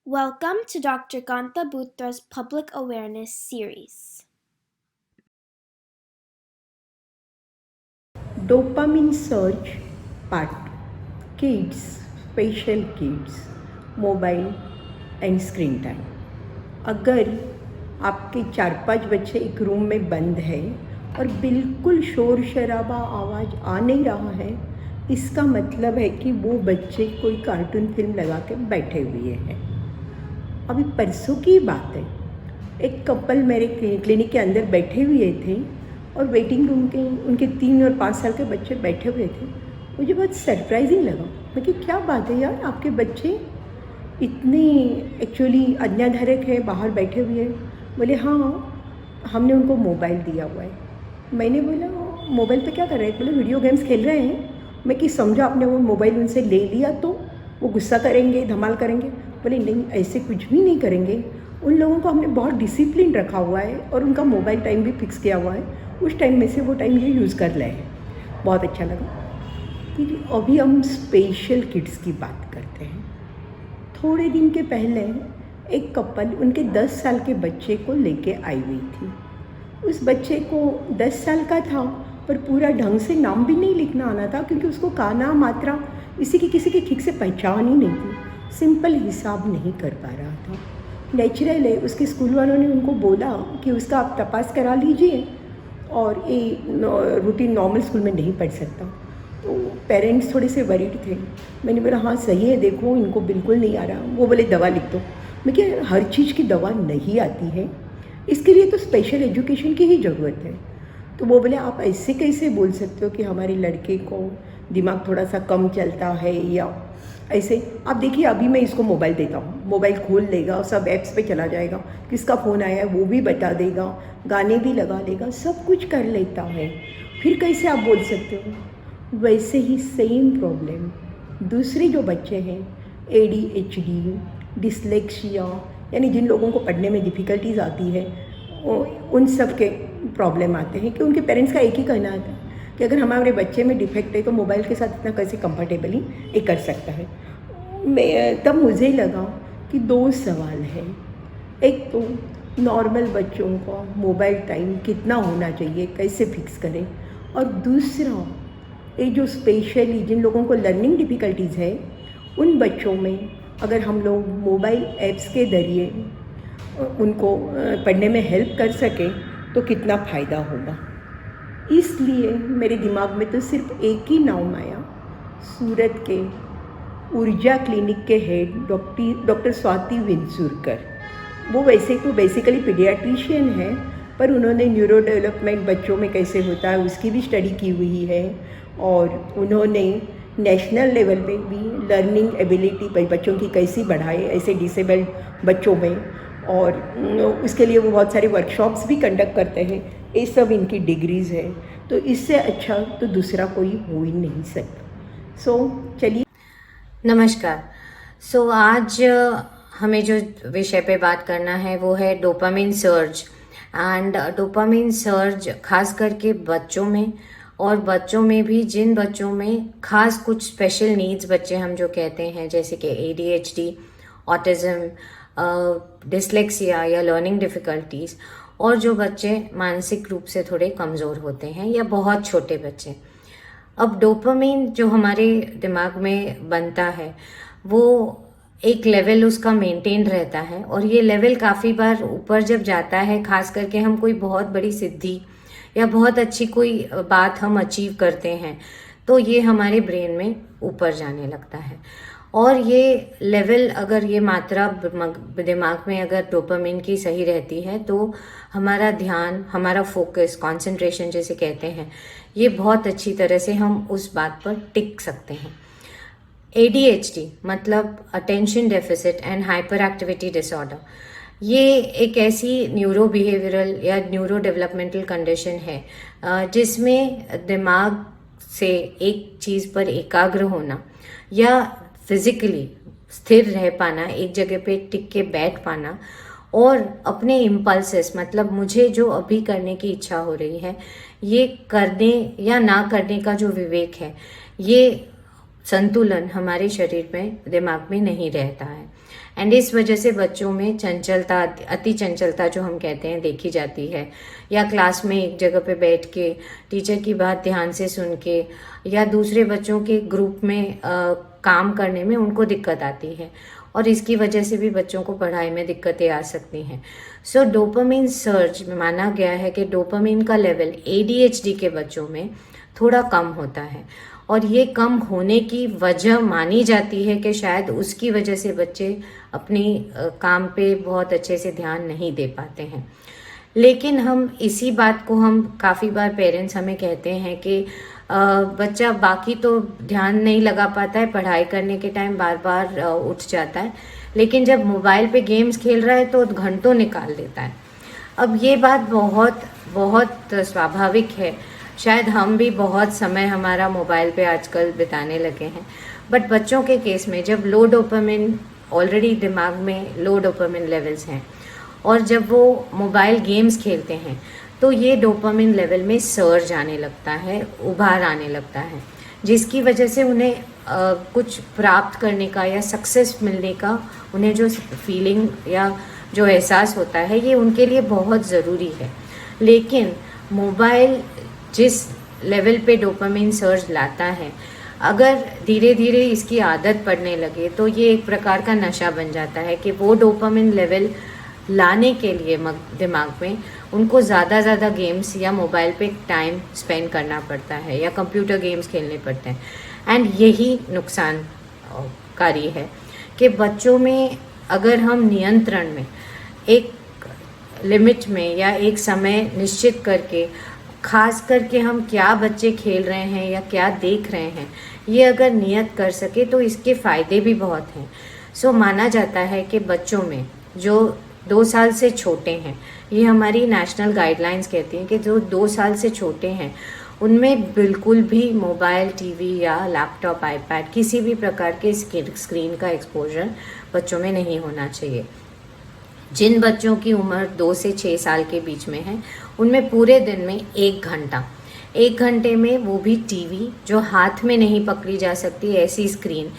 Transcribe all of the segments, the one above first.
Welcome to Dr. Ganta Butra's Public Awareness Series. Dopamine surge part 2. Kids, special kids, mobile and screen time. अगर आपके 4-5 बच्चे एक room में बंद है और बिल्कुल शोर शराबा आवाज़ आ नहीं रहा है, इसका मतलब है कि वो बच्चे कोई कार्टून फिल्म लगा के बैठे हुए हैं। अभी परसों की बात है, एक कपल मेरे क्लिनिक के अंदर बैठे हुए थे और वेटिंग रूम के उनके 3 और 5 साल के बच्चे बैठे हुए थे। मुझे बहुत सरप्राइजिंग लगा। मैं कि क्या बात है यार, आपके बच्चे इतने एक्चुअली आज्ञाधारक है, बाहर बैठे हुए हैं। बोले हाँ, हमने उनको मोबाइल दिया हुआ है। मैंने बोला मोबाइल पे क्या कर रहे हैं? बोले वीडियो गेम्स खेल रहे हैं। मैं कि समझो आपने वो मोबाइल उनसे ले लिया तो वो गुस्सा करेंगे, धमाल करेंगे। बोले नहीं, ऐसे कुछ भी नहीं करेंगे। उन लोगों को हमने बहुत डिसिप्लिन रखा हुआ है और उनका मोबाइल टाइम भी फिक्स किया हुआ है। उस टाइम में से वो टाइम ये यूज़ कर रहे हैं। बहुत अच्छा लगा। कि अभी हम स्पेशल किड्स की बात करते हैं। थोड़े दिन के पहले एक कपल उनके 10 साल के बच्चे को लेके आई हुई थी। उस बच्चे को 10 साल का था पर पूरा ढंग से नाम भी नहीं लिखना आना था, क्योंकि उसको काना मात्रा किसी की ठीक से पहचान ही नहीं थी। सिंपल हिसाब नहीं कर पा रहा था। नेचुरल है, उसके स्कूल वालों ने उनको बोला कि उसका आप तपास करा लीजिए और ये रूटीन नॉर्मल स्कूल में नहीं पढ़ सकता। तो पेरेंट्स थोड़े से वरीड थे। मैंने बोला हाँ सही है, देखो इनको बिल्कुल नहीं आ रहा। वो बोले दवा लिख दो। मैं क्या, हर चीज़ की दवा नहीं आती है, इसके लिए तो स्पेशल एजुकेशन की ही ज़रूरत है। तो वो बोले आप ऐसे कैसे बोल सकते हो कि हमारे लड़के को दिमाग थोड़ा सा कम चलता है या ऐसे। आप देखिए अभी मैं इसको मोबाइल देता हूँ, मोबाइल खोल लेगा, सब ऐप्स पे चला जाएगा, किसका फ़ोन आया है वो भी बता देगा, गाने भी लगा लेगा, सब कुछ कर लेता है। फिर कैसे आप बोल सकते हो? वैसे ही सेम प्रॉब्लम दूसरे जो बच्चे हैं, ADHD, डिसलेक्सिया, यानी जिन लोगों को पढ़ने में डिफ़िकल्टीज आती है, उन सब के प्रॉब्लम आते हैं। कि उनके पेरेंट्स का एक ही कहना आता है कि अगर हमारे बच्चे में डिफेक्ट है तो मोबाइल के साथ इतना कैसे कंफर्टेबली ये कर सकता है। तब मुझे लगा कि 2 सवाल हैं। एक तो नॉर्मल बच्चों का मोबाइल टाइम कितना होना चाहिए, कैसे फिक्स करें, और दूसरा ये जो स्पेशली जिन लोगों को लर्निंग डिफ़िकल्टीज़ है, उन बच्चों में अगर हम लोग मोबाइल ऐप्स के ज़रिए उनको पढ़ने में हेल्प कर सकें तो कितना फ़ायदा होगा। इसलिए मेरे दिमाग में तो सिर्फ एक ही नाम आया, सूरत के ऊर्जा क्लिनिक के हेड डॉक्टर स्वाति विंचुरकर। वो वैसे तो बेसिकली पीडियाट्रिशियन है, पर उन्होंने न्यूरो डेवलपमेंट बच्चों में कैसे होता है उसकी भी स्टडी की हुई है, और उन्होंने नेशनल लेवल पे भी लर्निंग एबिलिटी बच्चों की कैसी बढ़ाए ऐसे डिसेबल्ड बच्चों में, और उसके लिए वो बहुत सारे वर्कशॉप्स भी कंडक्ट करते हैं। ये सब इनकी डिग्रीज़ है, तो इससे अच्छा तो दूसरा कोई हो ही नहीं सकता। चलिए नमस्कार। आज हमें जो विषय पे बात करना है वो है dopamine surge. And dopamine surge खास करके बच्चों में, और बच्चों में भी जिन बच्चों में खास कुछ स्पेशल नीड्स बच्चे हम जो कहते हैं, जैसे कि ADHD, ऑटिज्म, डिसलेक्सिया या लर्निंग डिफ़िकल्टीज़, और जो बच्चे मानसिक रूप से थोड़े कमज़ोर होते हैं या बहुत छोटे बच्चे। अब डोपामिन जो हमारे दिमाग में बनता है वो एक लेवल उसका मेंटेन रहता है, और ये लेवल काफ़ी बार ऊपर जब जाता है, खास करके हम कोई बहुत बड़ी सिद्धि या बहुत अच्छी कोई बात हम अचीव करते हैं, तो ये हमारे ब्रेन में ऊपर जाने लगता है। और ये लेवल, अगर ये मात्रा दिमाग में अगर डोपामिन की सही रहती है तो हमारा ध्यान, हमारा फोकस, कंसंट्रेशन जैसे कहते हैं, ये बहुत अच्छी तरह से हम उस बात पर टिक सकते हैं। ADHD मतलब attention deficit and hyper activity disorder, ये एक ऐसी न्यूरो बिहेवियरल या न्यूरो डेवलपमेंटल कंडीशन है जिसमें दिमाग से एक चीज़ पर एकाग्र होना या फिजिकली स्थिर रह पाना, एक जगह पे टिक के बैठ पाना, और अपने इम्पल्सेस मतलब मुझे जो अभी करने की इच्छा हो रही है, ये करने या ना करने का जो विवेक है, ये संतुलन हमारे शरीर में, दिमाग में नहीं रहता है। एंड इस वजह से बच्चों में चंचलता, अति चंचलता जो हम कहते हैं, देखी जाती है। या क्लास में एक जगह पे बैठ के टीचर की बात ध्यान से सुन के या दूसरे बच्चों के ग्रुप में काम करने में उनको दिक्कत आती है, और इसकी वजह से भी बच्चों को पढ़ाई में दिक्कतें आ सकती हैं। सो डोपामिन सर्ज में माना गया है कि डोपामिन का लेवल ADHD के बच्चों में थोड़ा कम होता है, और ये कम होने की वजह मानी जाती है कि शायद उसकी वजह से बच्चे अपनी काम पे बहुत अच्छे से ध्यान नहीं दे पाते हैं। लेकिन हम इसी बात को, हम काफ़ी बार पेरेंट्स हमें कहते हैं कि बच्चा बाकी तो ध्यान नहीं लगा पाता है, पढ़ाई करने के टाइम बार बार उठ जाता है, लेकिन जब मोबाइल पे गेम्स खेल रहा है तो घंटों निकाल देता है। अब ये बात बहुत बहुत स्वाभाविक है, शायद हम भी बहुत समय हमारा मोबाइल पे आजकल बिताने लगे हैं, बट बच्चों के केस में जब लो डोपामिन, ऑलरेडी दिमाग में लो डोपामिन लेवल्स हैं, और जब वो मोबाइल गेम्स खेलते हैं तो ये डोपामिन लेवल में सर्ज आने लगता है, उभार आने लगता है, जिसकी वजह से उन्हें कुछ प्राप्त करने का या सक्सेस मिलने का, उन्हें जो फीलिंग या जो एहसास होता है, ये उनके लिए बहुत ज़रूरी है। लेकिन मोबाइल जिस लेवल पे डोपामिन सर्ज लाता है, अगर धीरे धीरे इसकी आदत पड़ने लगे तो ये एक प्रकार का नशा बन जाता है कि वो डोपामिन लेवल लाने के लिए दिमाग में उनको ज़्यादा गेम्स या मोबाइल पे टाइम स्पेंड करना पड़ता है या कंप्यूटर गेम्स खेलने पड़ते हैं। एंड यही नुकसानकारी है कि बच्चों में अगर हम नियंत्रण में, एक लिमिट में या एक समय निश्चित करके, खास करके हम क्या बच्चे खेल रहे हैं या क्या देख रहे हैं, ये अगर नियत कर सके तो इसके फ़ायदे भी बहुत हैं। सो माना जाता है कि बच्चों में जो 2 साल से छोटे हैं, ये हमारी नेशनल गाइडलाइंस कहती हैं कि जो 2 साल से छोटे हैं उनमें बिल्कुल भी मोबाइल, टीवी या लैपटॉप, आईपैड, किसी भी प्रकार के स्क्रीन का एक्सपोजर बच्चों में नहीं होना चाहिए। जिन बच्चों की उम्र 2 से 6 साल के बीच में है, उनमें पूरे दिन में 1 घंटे में वो भी टीवी जो हाथ में नहीं पकड़ी जा सकती, ऐसी स्क्रीन,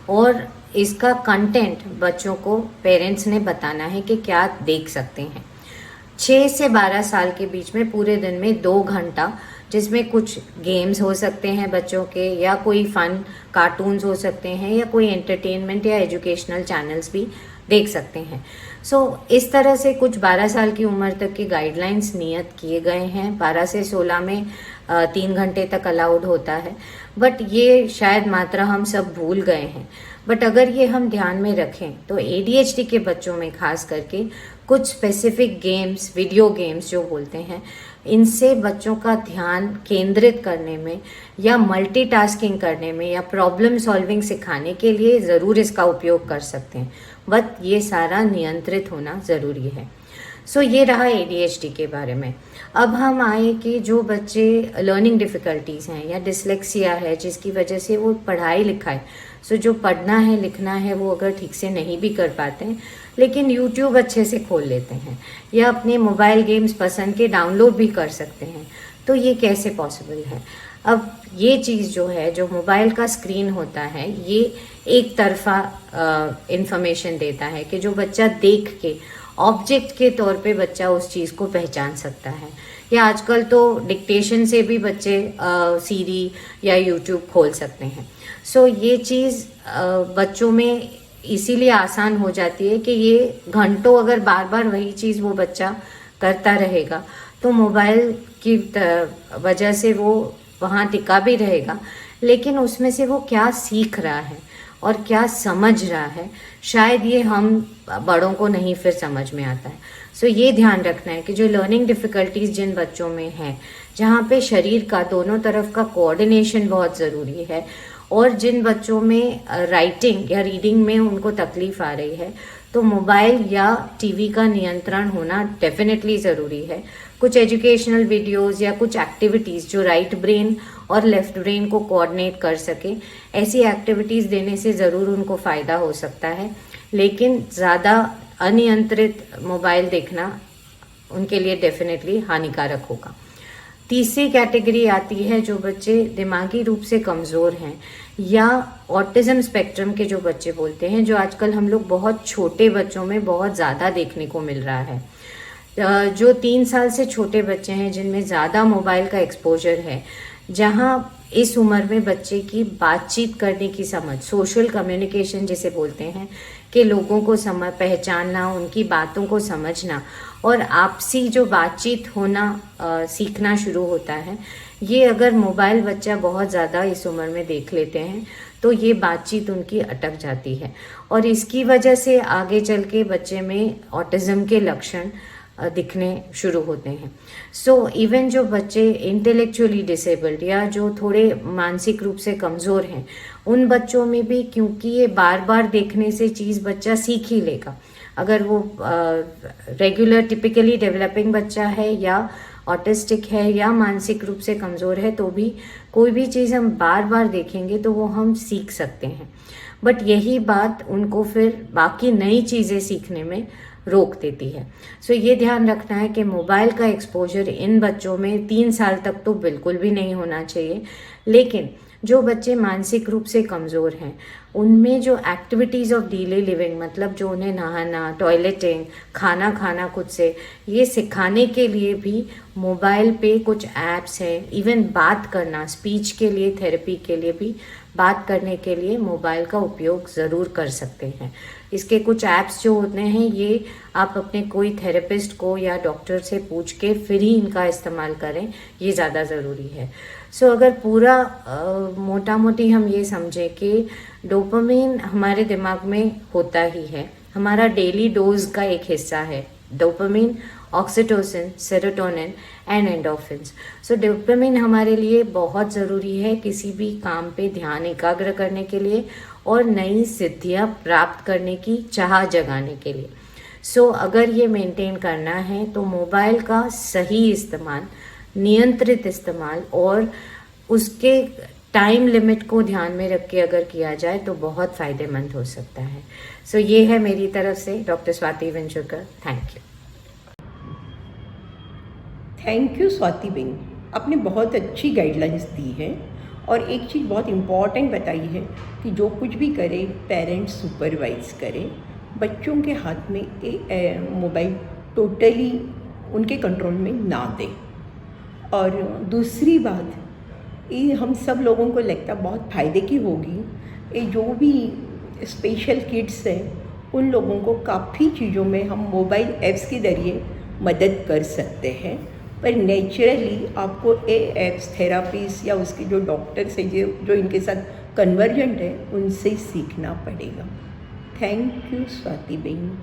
और इसका कंटेंट बच्चों को पेरेंट्स ने बताना है कि क्या देख सकते हैं। 6 से 12 साल के बीच में पूरे दिन में 2 घंटा, जिसमें कुछ गेम्स हो सकते हैं बच्चों के, या कोई फन कार्टून्स हो सकते हैं, या कोई एंटरटेनमेंट या एजुकेशनल चैनल्स भी देख सकते हैं। सो इस तरह से कुछ 12 साल की उम्र तक की गाइडलाइंस नियत किए गए हैं। 12 से 16 में 3 घंटे तक अलाउड होता है, बट ये शायद मात्रा हम सब भूल गए हैं। बट अगर ये हम ध्यान में रखें तो ADHD के बच्चों में खास करके कुछ स्पेसिफिक गेम्स, वीडियो गेम्स जो बोलते हैं, इनसे बच्चों का ध्यान केंद्रित करने में या मल्टीटास्किंग करने में या प्रॉब्लम सॉल्विंग सिखाने के लिए ज़रूर इसका उपयोग कर सकते हैं, बट ये सारा नियंत्रित होना ज़रूरी है। सो ये रहा ADHD के बारे में। अब हम आए कि जो बच्चे लर्निंग डिफ़िकल्टीज़ हैं या डिसलेक्सिया है, जिसकी वजह से वो पढ़ाई लिखाई, सो जो पढ़ना है, लिखना है, वो अगर ठीक से नहीं भी कर पाते हैं, लेकिन YouTube अच्छे से खोल लेते हैं या अपने मोबाइल गेम्स पसंद के डाउनलोड भी कर सकते हैं, तो ये कैसे पॉसिबल है? अब ये चीज़ जो है, जो मोबाइल का स्क्रीन होता है, ये एक तरफा इंफॉर्मेशन देता है कि जो बच्चा देख के ऑब्जेक्ट के तौर पे बच्चा उस चीज़ को पहचान सकता है, या आजकल तो डिक्टेशन से भी बच्चे सीरी या YouTube खोल सकते हैं। सो ये चीज़ बच्चों में इसीलिए आसान हो जाती है कि ये घंटों अगर बार बार वही चीज़ वो बच्चा करता रहेगा तो मोबाइल की वजह से वो वहाँ टिका भी रहेगा, लेकिन उसमें से वो क्या सीख रहा है और क्या समझ रहा है, शायद ये हम बड़ों को नहीं फिर समझ में आता है। सो ये ध्यान रखना है कि जो लर्निंग डिफ़िकल्टीज़ जिन बच्चों में है, जहाँ पे शरीर का दोनों तरफ का कोऑर्डिनेशन बहुत ज़रूरी है, और जिन बच्चों में राइटिंग या रीडिंग में उनको तकलीफ आ रही है, तो मोबाइल या टीवी का नियंत्रण होना डेफिनेटली ज़रूरी है। कुछ एजुकेशनल वीडियोस या कुछ एक्टिविटीज़ जो राइट ब्रेन और लेफ्ट ब्रेन को कोऑर्डिनेट कर सके, ऐसी एक्टिविटीज़ देने से ज़रूर उनको फ़ायदा हो सकता है, लेकिन ज़्यादा अनियंत्रित मोबाइल देखना उनके लिए डेफिनेटली हानिकारक होगा। तीसरी कैटेगरी आती है जो बच्चे दिमागी रूप से कमज़ोर हैं या ऑटिज्म स्पेक्ट्रम के जो बच्चे बोलते हैं, जो आजकल हम लोग बहुत छोटे बच्चों में बहुत ज़्यादा देखने को मिल रहा है। जो 3 साल से छोटे बच्चे हैं जिनमें ज़्यादा मोबाइल का एक्सपोजर है, जहाँ इस उम्र में बच्चे की बातचीत करने की समझ, सोशल कम्युनिकेशन जिसे बोलते हैं, कि लोगों को पहचानना, उनकी बातों को समझना और आपसी जो बातचीत होना सीखना शुरू होता है। ये अगर मोबाइल बच्चा बहुत ज़्यादा इस उम्र में देख लेते हैं तो ये बातचीत उनकी अटक जाती है और इसकी वजह से आगे चल के बच्चे में ऑटिज्म के लक्षण दिखने शुरू होते हैं। सो इवन जो बच्चे इंटेलेक्चुअली डिसेबल्ड या जो थोड़े मानसिक रूप से कमज़ोर हैं, उन बच्चों में भी, क्योंकि ये बार बार देखने से चीज़ बच्चा सीख ही लेगा। अगर वो रेगुलर टिपिकली डेवलपिंग बच्चा है या ऑटिस्टिक है या मानसिक रूप से कमज़ोर है, तो भी कोई भी चीज़ हम बार बार देखेंगे तो वो हम सीख सकते हैं। बट यही बात उनको फिर बाकी नई चीज़ें सीखने में रोक देती है। सो ये ध्यान रखना है कि मोबाइल का एक्सपोजर इन बच्चों में 3 साल तक तो बिल्कुल भी नहीं होना चाहिए। लेकिन जो बच्चे मानसिक रूप से कमज़ोर हैं, उनमें जो एक्टिविटीज़ ऑफ डेली लिविंग, मतलब जो उन्हें नहाना, टॉयलेटिंग, खाना खाना खुद से, ये सिखाने के लिए भी मोबाइल पे कुछ ऐप्स हैं। इवन बात करना, स्पीच के लिए, थेरेपी के लिए भी, बात करने के लिए मोबाइल का उपयोग ज़रूर कर सकते हैं। इसके कुछ ऐप्स जो होते हैं, ये आप अपने कोई थेरेपिस्ट को या डॉक्टर से पूछ के फिर ही इनका इस्तेमाल करें, ये ज़्यादा ज़रूरी है। सो अगर पूरा मोटा मोटी हम ये समझें कि डोपामिन हमारे दिमाग में होता ही है, हमारा डेली डोज का एक हिस्सा है। Dopamine, oxytocin, serotonin and endorphins. So dopamine हमारे लिए बहुत ज़रूरी है किसी भी काम पे ध्यान एकाग्र करने के लिए और नई सिद्धियां प्राप्त करने की चाह जगाने के लिए। सो अगर ये मेंटेन करना है तो मोबाइल का सही इस्तेमाल, नियंत्रित इस्तेमाल और उसके टाइम लिमिट को ध्यान में रख के अगर किया जाए तो बहुत फ़ायदेमंद हो सकता है। सो ये है मेरी तरफ से doctor Swati Venturkar. Thank you. Thank you Swati ben, आपने बहुत अच्छी गाइडलाइंस दी है और एक चीज़ बहुत इम्पॉर्टेंट बताई है कि जो कुछ भी करें पेरेंट्स सुपरवाइज करें, बच्चों के हाथ में मोबाइल टोटली उनके कंट्रोल में ना दें। और दूसरी बात, ये हम सब लोगों को लगता बहुत फ़ायदे की होगी। ये जो भी स्पेशल किड्स हैं उन लोगों को काफ़ी चीज़ों में हम मोबाइल ऐप्स के ज़रिए मदद कर सकते हैं, पर नेचुरली आपको ये ऐप्स थेरापीज या उसके जो डॉक्टर्स हैं जो इनके साथ कन्वर्जेंट है, उनसे सीखना पड़ेगा। Thank you Swati Ben.